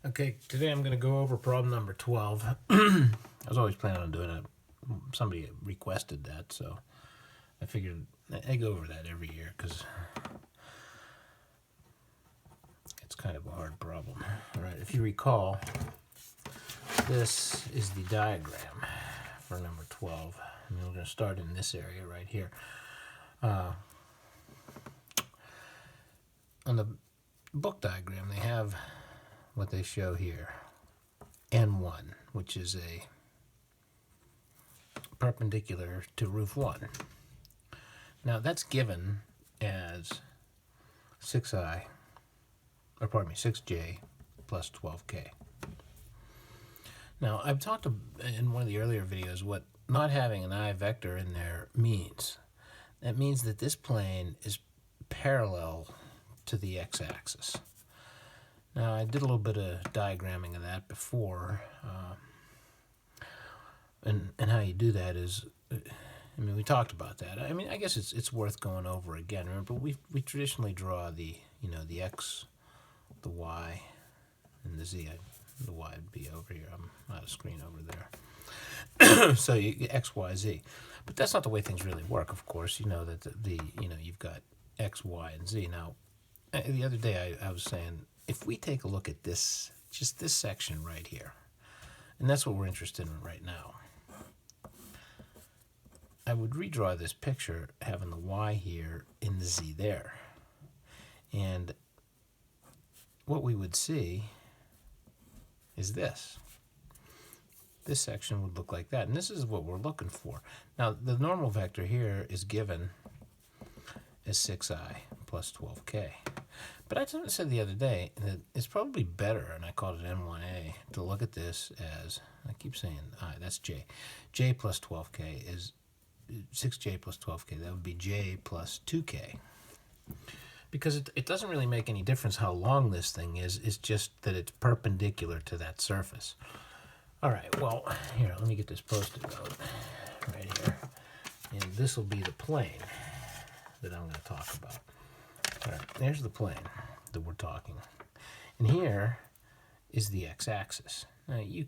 Okay, today I'm going to go over problem number 12. I was always planning on doing it. Somebody requested that, so I figured I go over that every year because it's kind of a hard problem. All right, if you recall, this is the diagram for number 12. And we're going to start in this area right here. On the book diagram, they have what they show here, N1, which is a perpendicular to roof 1. Now that's given as 6j plus 12k. Now I've talked in one of the earlier videos what not having an I vector in there means. That means that this plane is parallel to the x-axis. Now I did a little bit of diagramming of that before, and how you do that is, we talked about that. I guess it's worth going over again. Remember, we traditionally draw the the x, the y, and the z. The y would be over here. I'm out of screen over there. So you x, y, z. But that's not the way things really work. Of course, you know that you've got x, y, and z. Now, the other day I was saying, if we take a look at this, just this section right here, and that's what we're interested in right now, I would redraw this picture having the y here and the z there. And what we would see is this. This section would look like that, and this is what we're looking for. Now, the normal vector here is given as 6i plus 12k. But I said the other day that it's probably better, and I called it N1A, to look at this as, I keep saying I, that's j. J plus 12k is 6j plus 12k. That would be j plus 2k. Because it doesn't really make any difference how long this thing is. It's just that it's perpendicular to that surface. All right, well, here, let me get this Post-it note right here. And this will be the plane that I'm going to talk about. All right, there's the plane that we're talking. And here is the x-axis. Now, you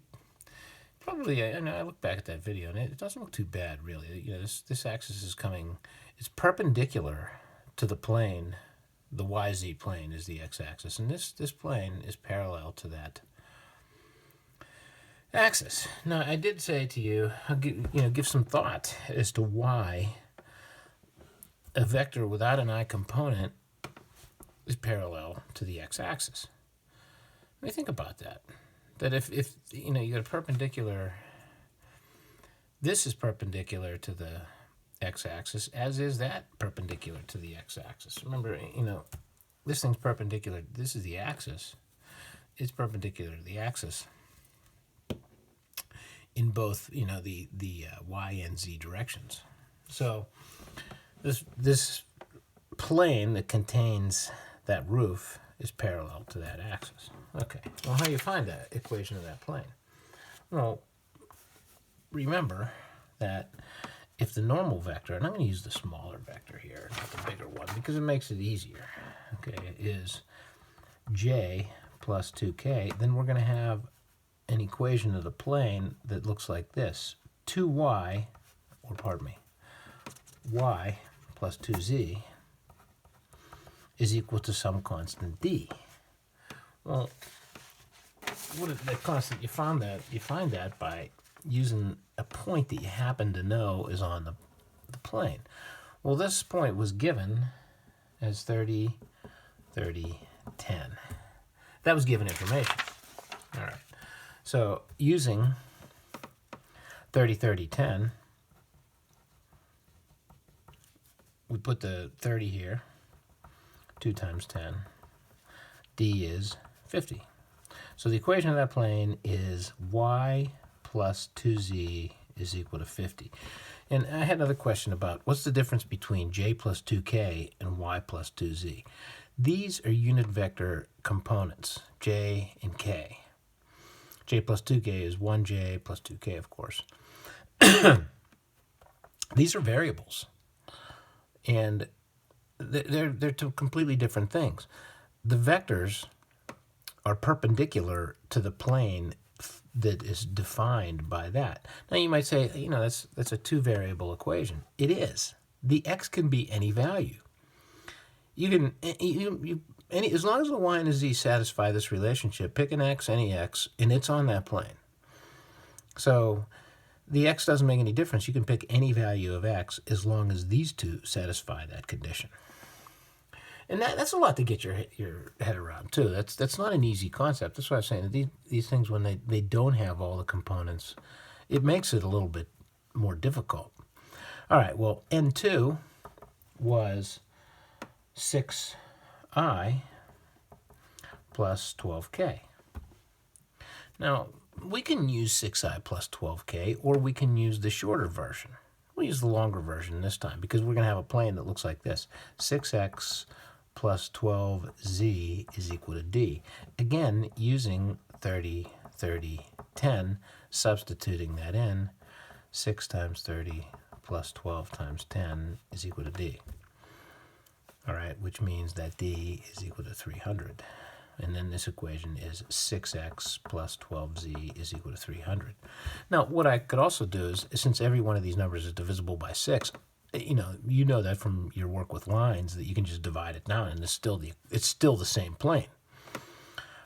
probably, I look back at that video, and it doesn't look too bad, really. This axis is coming, it's perpendicular to the plane. The YZ plane is the x-axis, and this plane is parallel to that axis. Now, I did say to you, give some thought as to why a vector without an I component is parallel to the x-axis. Think about that. That if you got a perpendicular, this is perpendicular to the x-axis, as is that perpendicular to the x-axis. Remember, this thing's perpendicular. This is the axis. It's perpendicular to the axis in both, the y and z directions. So this plane that contains that roof is parallel to that axis. Okay, well, how do you find that equation of that plane? Well, remember that if the normal vector, and I'm going to use the smaller vector here, not the bigger one, because it makes it easier, okay, is j plus 2k, then we're going to have an equation of the plane that looks like this. 2y, or pardon me, y plus 2z is equal to some constant d. Well, what is that constant? You find that by using a point that you happen to know is on the plane. Well, this point was given as 30, 30, 10. That was given information. All right. So using 30, 30, 10, we put the 30 here. 2 times 10. D is 50. So the equation of that plane is y plus 2z is equal to 50. And I had another question about what's the difference between j plus 2k and y plus 2z. These are unit vector components, j and k. J plus 2k is 1j plus 2k, of course. These are variables. And they're two completely different things. The vectors are perpendicular to the plane that is defined by that. Now you might say, that's a two-variable equation. It is. The x can be any value. You can as long as the y and the z satisfy this relationship, pick an x, any x, and it's on that plane. So the x doesn't make any difference. You can pick any value of x as long as these two satisfy that condition. And that's a lot to get your head around, too. That's not an easy concept. That's why I'm saying that these things, when they don't have all the components, it makes it a little bit more difficult. All right, well, N2 was 6i plus 12k. Now, we can use 6i plus 12k, or we can use the shorter version. We'll use the longer version this time, because we're going to have a plane that looks like this. 6x plus 12z is equal to d. Again, using 30, 30, 10, substituting that in, 6 times 30 plus 12 times 10 is equal to d. All right, which means that d is equal to 300. And then this equation is 6x plus 12z is equal to 300. Now, what I could also do is, since every one of these numbers is divisible by 6, you know that from your work with lines, that you can just divide it down, and it's still the same plane.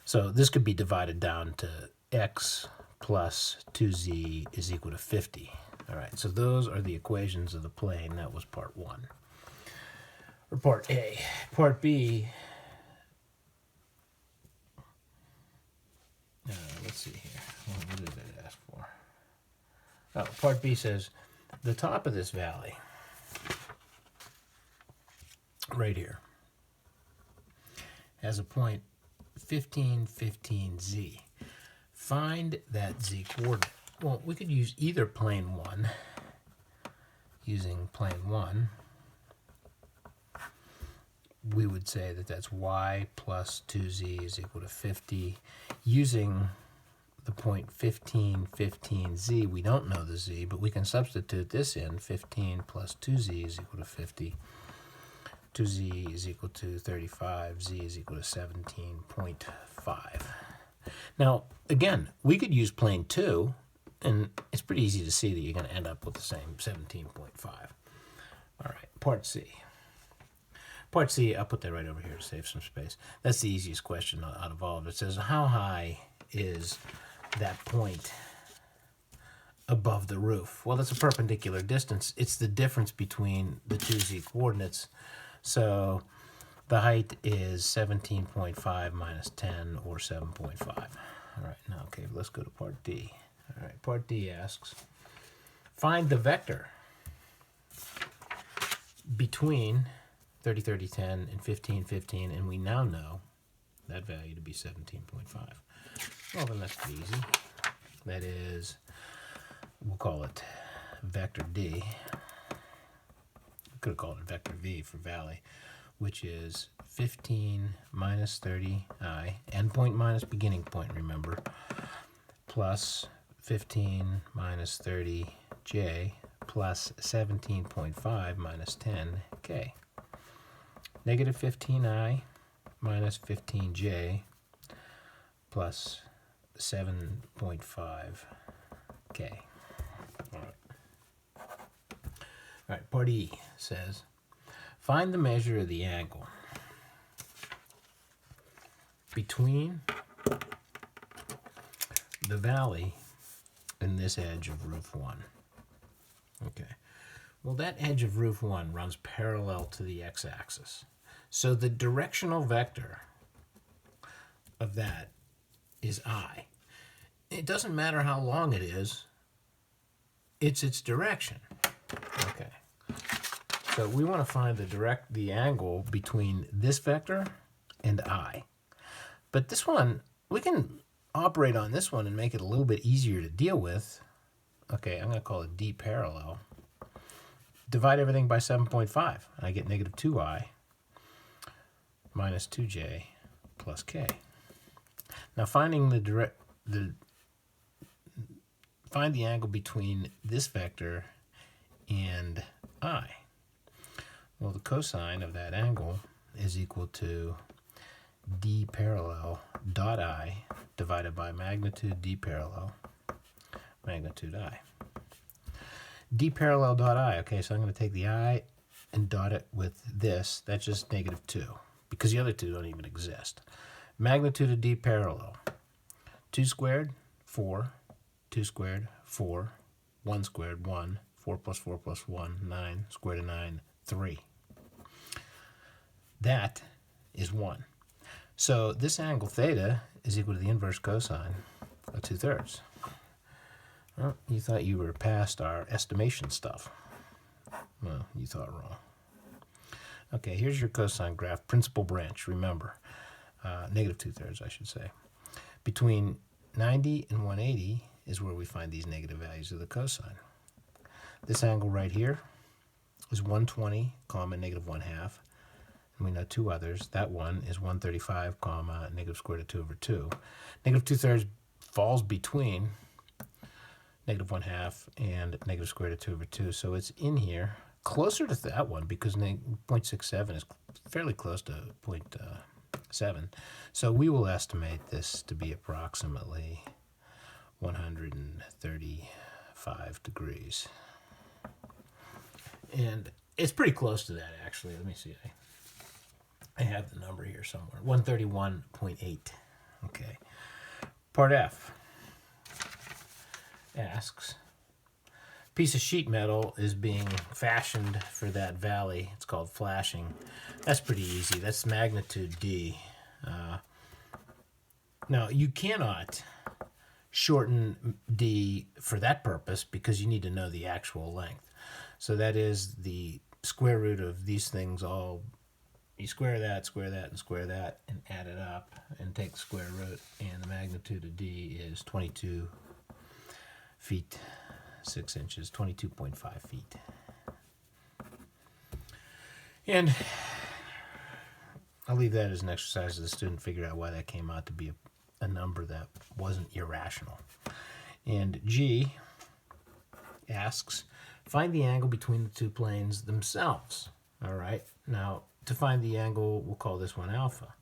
So this could be divided down to x plus 2z is equal to 50. All right, so those are the equations of the plane. That was part 1. Or part A. Part B, let's see here. What did it ask for? Oh, part B says the top of this valley, right here, has a point 15, 15z. Find that z coordinate. Well, we could use either plane 1, using plane 1. We would say that that's y plus 2z is equal to 50. Using the point 15, 15z, we don't know the z, but we can substitute this in. 15 plus 2z is equal to 50. 2z is equal to 35. Z is equal to 17.5. Now, again, we could use plane 2, and it's pretty easy to see that you're going to end up with the same 17.5. All right, part C. Part C, I'll put that right over here to save some space. That's the easiest question out of all of it. It says, how high is that point above the roof? Well, that's a perpendicular distance. It's the difference between the two z coordinates. So the height is 17.5 minus 10, or 7.5. All right, now, okay, let's go to part D. All right, part D asks, find the vector between 30, 30, 10, and 15, 15, and we now know that value to be 17.5. Well, then that's pretty easy. That is, we'll call it vector D. We could have called it vector V for valley, which is 15 minus 30i, endpoint minus beginning point, remember, plus 15 minus 30j plus 17.5 minus 10k. Negative 15i minus 15j plus 7.5k. All right, part E says, find the measure of the angle between the valley and this edge of roof 1. Okay. Well, that edge of roof 1 runs parallel to the x-axis. So the directional vector of that is I. It doesn't matter how long it is, it's its direction. Okay. So we want to find the angle between this vector and I. But this one, we can operate on this one and make it a little bit easier to deal with. Okay, I'm going to call it D parallel. Divide everything by 7.5, and I get negative 2i minus 2j plus k. Now finding find the angle between this vector and I. Well, the cosine of that angle is equal to D parallel dot I divided by magnitude D parallel magnitude I. D parallel dot I, okay, so I'm going to take the I and dot it with this. That's just -2, because the other two don't even exist. Magnitude of D parallel. 2 squared, 4. 2 squared, 4. 1 squared, 1. 4 plus 4 plus 1, 9. Square root of 9, 3. That is 1. So this angle theta is equal to the inverse cosine of 2/3. Well, you thought you were past our estimation stuff. Well, you thought wrong. Okay, here's your cosine graph, principal branch, remember. -2/3, I should say. Between 90 and 180 is where we find these negative values of the cosine. This angle right here is 120, comma, -1/2. And we know two others. That one is 135, comma, -square root of 2 over 2. -2/3 falls between -1/2 and -square root of 2 over 2. So it's in here, closer to that one, because 0.67 is fairly close to 0.7. So we will estimate this to be approximately 135 degrees. And it's pretty close to that, actually. Let me see. I have the number here somewhere. 131.8. Okay. Part F asks, piece of sheet metal is being fashioned for that valley. It's called flashing. That's pretty easy. That's magnitude D. Now, you cannot shorten D for that purpose because you need to know the actual length. So that is the square root of these things all. You square that, and square that, and add it up, and take the square root, and the magnitude of D is 22 feet 6 inches, 22.5 feet. And I'll leave that as an exercise to the student, figure out why that came out to be a number that wasn't irrational. And G asks, find the angle between the two planes themselves. All right, now to find the angle, we'll call this one alpha.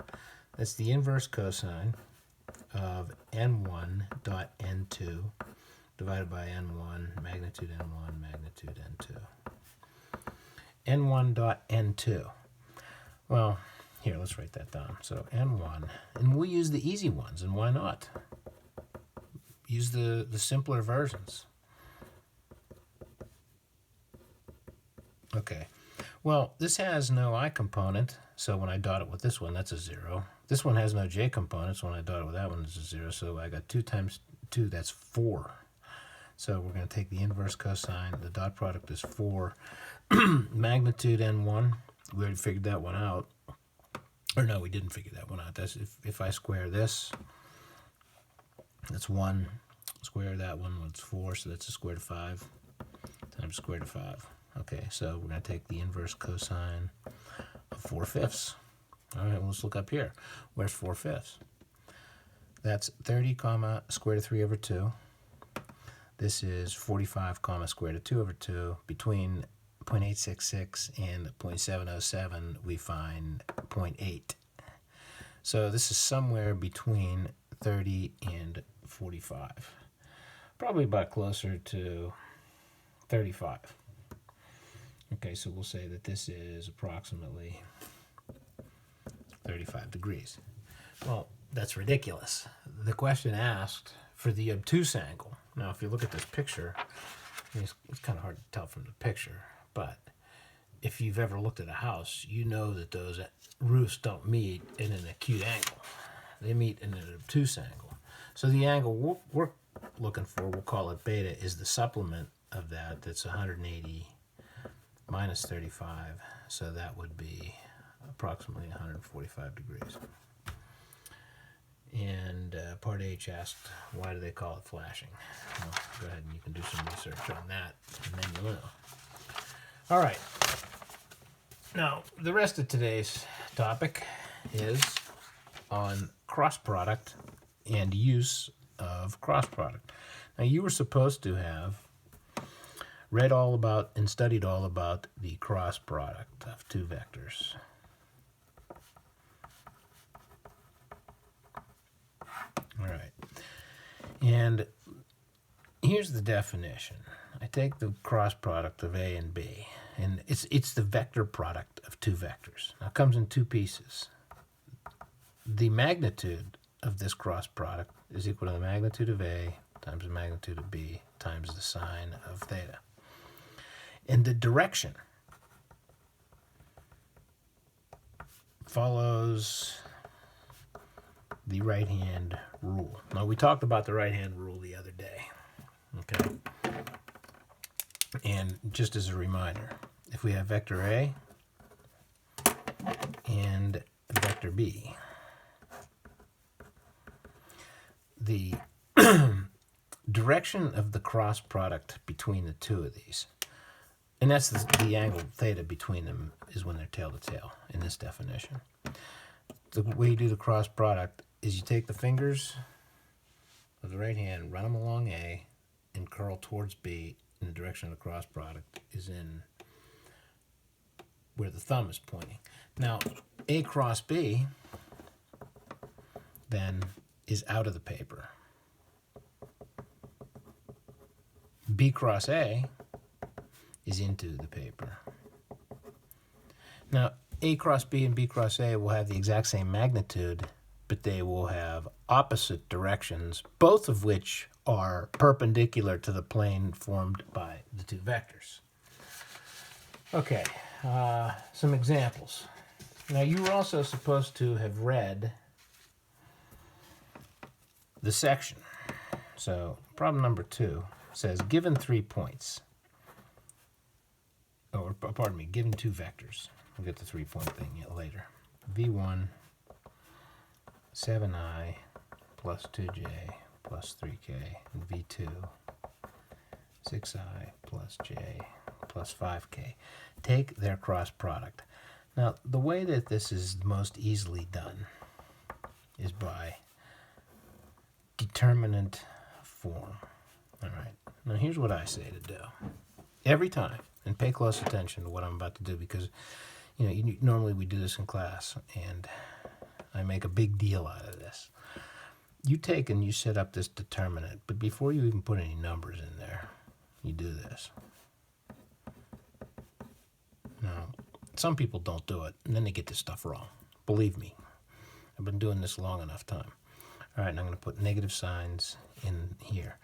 That's the inverse cosine of n1 dot n2 divided by n1, magnitude n1, magnitude n2. n1 dot n2. Well, here, let's write that down. So n1, and we'll use the easy ones, and why not? Use the simpler versions. Okay. Well, this has no I component, so when I dot it with this one, that's a 0. This one has no J component, so when I dot it with that one, it's a 0. So I got 2 times 2, that's 4. So we're going to take the inverse cosine. The dot product is 4. Magnitude n1, we already figured that one out. Or no, we didn't figure that one out. That's if I square this, that's 1. Square that one, it's 4, so that's a square root of 5 times square root of 5. Okay, so we're going to take the inverse cosine of 4/5. All right, well, let's look up here. Where's 4/5? That's 30, comma, square root of 3 over 2. This is 45, comma, square root of 2 over 2. Between 0.866 and 0.707, we find 0.8. So this is somewhere between 30 and 45. Probably about closer to 35. Okay, so we'll say that this is approximately 35 degrees. Well, that's ridiculous. The question asked for the obtuse angle. Now, if you look at this picture, it's kind of hard to tell from the picture, but if you've ever looked at a house, you know that those roofs don't meet in an acute angle. They meet in an obtuse angle. So the angle we're looking for, we'll call it beta, is the supplement of that. That's 180 minus 35, so that would be approximately 145 degrees. And part H asked, why do they call it flashing? Well, go ahead and you can do some research on that, and then you'll know. All right. Now, the rest of today's topic is on cross product and use of cross product. Now, you were supposed to have read all about and studied all about the cross product of two vectors. And here's the definition. I take the cross product of A and B, and it's the vector product of two vectors. Now it comes in two pieces. The magnitude of this cross product is equal to the magnitude of A times the magnitude of B times the sine of theta. And the direction follows the right-hand rule. Now, we talked about the right-hand rule the other day, okay? And just as a reminder, if we have vector A and vector B, the direction of the cross product between the two of these, and that's the angle theta between them, is when they're tail to tail in this definition. The way you do the cross product is you take the fingers of the right hand, run them along A, and curl towards B in the direction of the cross product is in where the thumb is pointing. Now, A cross B then is out of the paper. B cross A is into the paper. Now, A cross B and B cross A will have the exact same magnitude, but they will have opposite directions, both of which are perpendicular to the plane formed by the two vectors. Okay, some examples. Now, you were also supposed to have read the section. So, problem number 2 says, given 3 points, or pardon me, given 2 vectors. We'll get the 3-point thing later. V1, 7i plus 2j plus 3k, and V2, 6i plus j plus 5k. Take their cross product. Now, the way that this is most easily done is by determinant form. All right. Now, here's what I say to do. Every time, and pay close attention to what I'm about to do, because normally we do this in class, and I make a big deal out of this. You take and you set up this determinant, but before you even put any numbers in there, you do this. Now, some people don't do it, and then they get this stuff wrong. Believe me, I've been doing this long enough time. All right, and I'm going to put negative signs in here.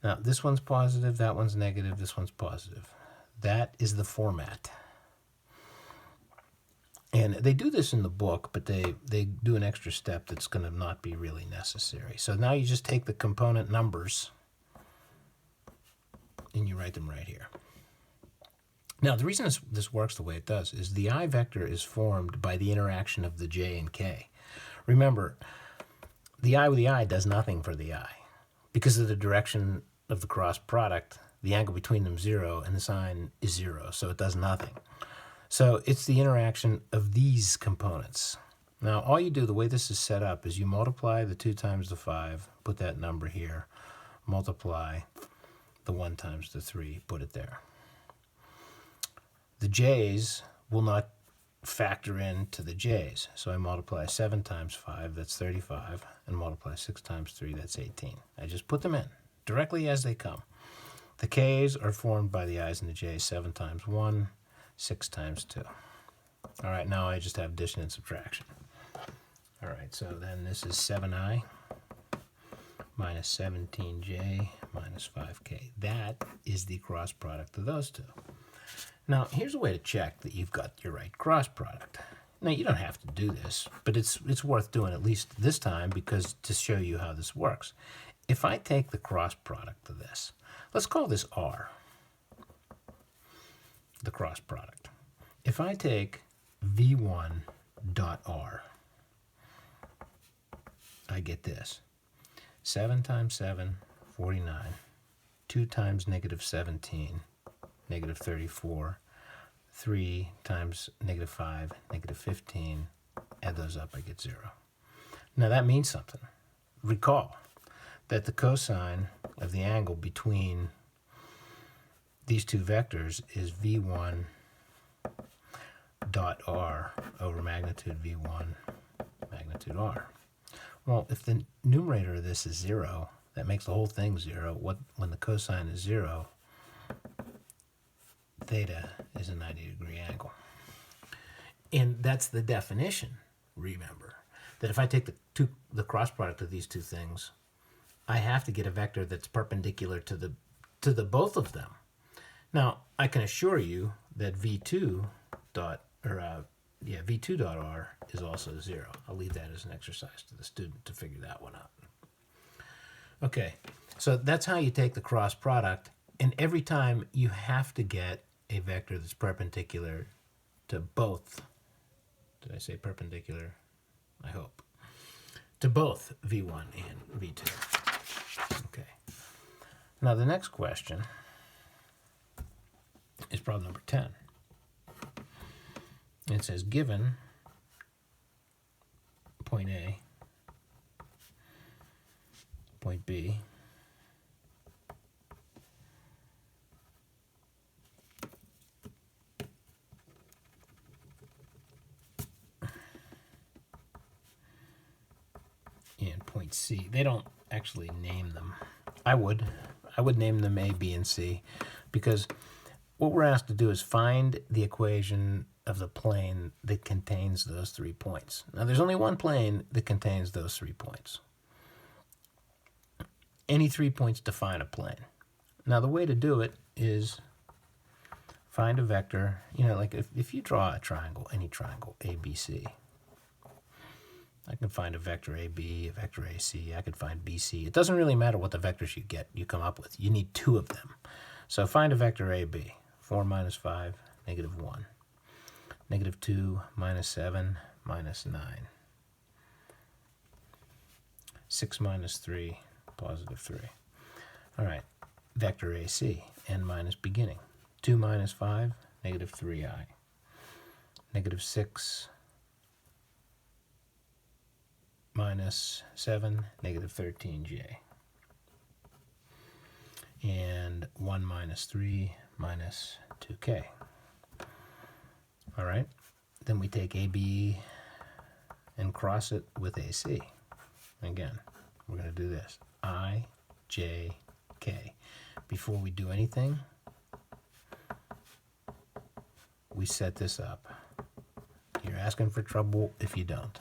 Now, this one's positive, that one's negative, this one's positive. That is the format. And they do this in the book, but they do an extra step that's going to not be really necessary. So now you just take the component numbers and you write them right here. Now, the reason this works the way it does is the I vector is formed by the interaction of the j and k. Remember, the I with the I does nothing for the I. Because of the direction of the cross product, the angle between them 0 and the sign is 0, so it does nothing. So it's the interaction of these components. Now, all you do, the way this is set up, is you multiply the 2 times the 5, put that number here, multiply the 1 times the 3, put it there. The j's will not factor into the j's, so I multiply 7 times 5, that's 35, and multiply 6 times 3, that's 18. I just put them in, directly as they come. The k's are formed by the i's and the j's, 7 times 1, 6 times 2. All right, now I just have addition and subtraction. All right, so then this is 7i minus 17j minus 5k. That is the cross product of those two. Now, here's a way to check that you've got your right cross product. Now, you don't have to do this, but it's worth doing at least this time because to show you how this works. If I take the cross product of this, let's call this R, the cross product. If I take V1 dot R, I get this. 7 times 7, 49. 2 times negative 17, negative 34. 3 times negative 5, negative 15. Add those up, I get 0. Now that means something. Recall that the cosine of the angle between these two vectors is V1 dot R over magnitude V1 magnitude R. Well, if the numerator of this is 0 that makes the whole thing 0. When the cosine is 0, theta is a 90-degree angle. And that's the definition, remember, that if I take the cross product of these two things, I have to get a vector that's perpendicular to the both of them. Now, I can assure you that v2 dot r is also 0. I'll leave that as an exercise to the student to figure that one out. Okay, so that's how you take the cross product, and every time you have to get a vector that's perpendicular to both. Did I say perpendicular? I hope. To both v1 and v2. Okay. Now the next question is problem number 10. It says, given point A, point B, and point C. They don't actually name them. I would name them A, B, and C, because what we're asked to do is find the equation of the plane that contains those 3 points. Now, there's only one plane that contains those 3 points. Any 3 points define a plane. Now, the way to do it is find a vector. You know, like if you draw a triangle, any triangle, ABC, I can find a vector AB, a vector AC. I could find BC. It doesn't really matter what the vectors you come up with. You need 2 of them. So find a vector AB. 4 minus 5, negative 1. Negative 2 minus 7, minus 9. 6 minus 3, positive 3. All right, vector AC, n minus beginning. 2 minus 5, negative 3i. Negative 6 minus 7, negative 13j. And 1 minus 3 minus 2k. All right, then we take AB and cross it with AC. Again, we're going to do this. I, J, K. Before we do anything, we set this up. You're asking for trouble if you don't.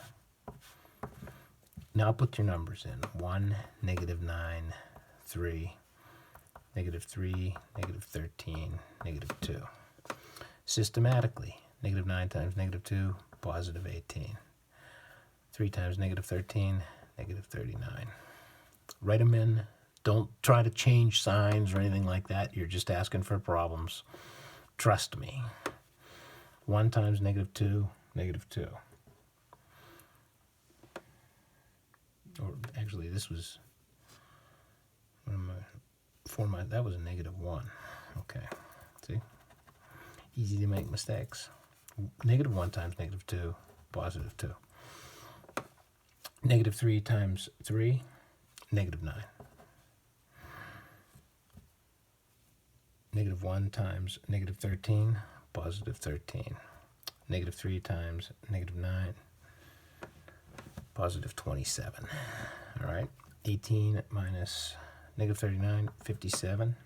Now put your numbers in. 1, negative 9, 3, negative 3, negative 13, negative 2. Systematically, negative 9 times negative 2, positive 18. 3 times negative 13, negative 39. Write them in. Don't try to change signs or anything like that. You're just asking for problems. Trust me. 1 times negative 2, negative 2. Or actually, this was that was a negative 1. Okay, see? Easy to make mistakes. Negative 1 times negative 2, positive 2. Negative 3 times 3, negative 9. Negative 1 times negative 13, positive 13. Negative 3 times negative 9, positive 27. All right, 18 minus negative 39, 57.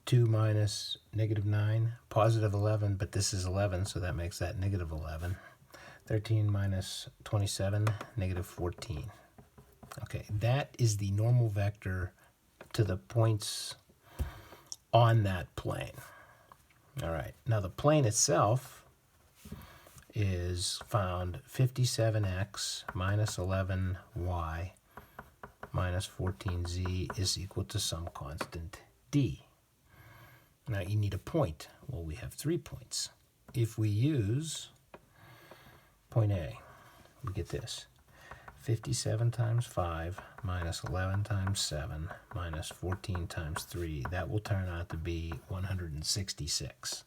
2 minus negative 9, positive 11, but this is 11, so that makes that negative 11. 13 minus 27, negative 14. Okay, that is the normal vector to the points on that plane. All right, now the plane itself is found 57x minus 11y minus 14z is equal to some constant d. Now you need a point. Well, we have 3 points. If we use point A, we get this. 57 times 5 minus 11 times 7 minus 14 times 3. That will turn out to be 166.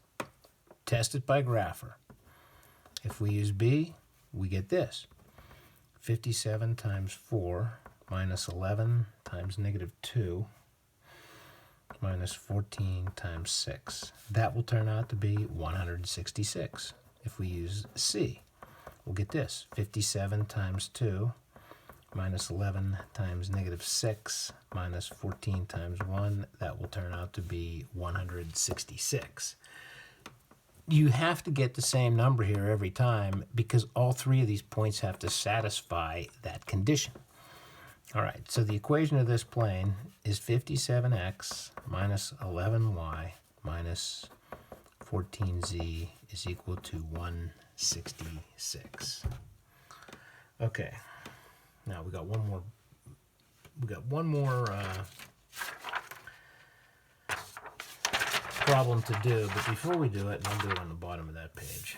Test it by grapher. If we use B, we get this. 57 times 4 minus 11 times negative 2 minus 14 times 6. That will turn out to be 166. If we use C, we'll get this. 57 times 2 minus 11 times negative 6 minus 14 times 1, that will turn out to be 166. You have to get the same number here every time because all three of these points have to satisfy that condition. All right, so the equation of this plane is 57x minus 11y minus 14z is equal to 166. Okay, now we got one more problem to do, but before we do it, and I'll do it on the bottom of that page,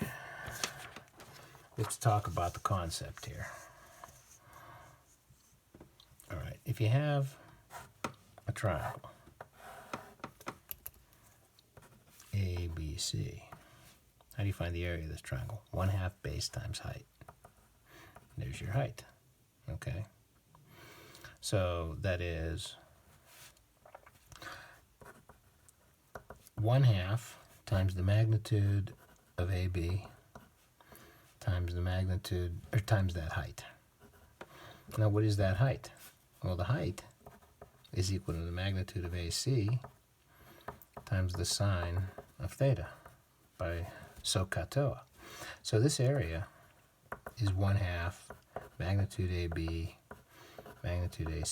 let's talk about the concept here. All right, if you have a triangle, ABC, how do you find the area of this triangle? 1/2 base times height. There's your height, okay? So that is 1/2 times the magnitude of AB times the magnitude, or times that height. Now what is that height? Well, the height is equal to the magnitude of AC times the sine of theta by SOHCAHTOA. So this area is 1/2 magnitude AB, magnitude AC.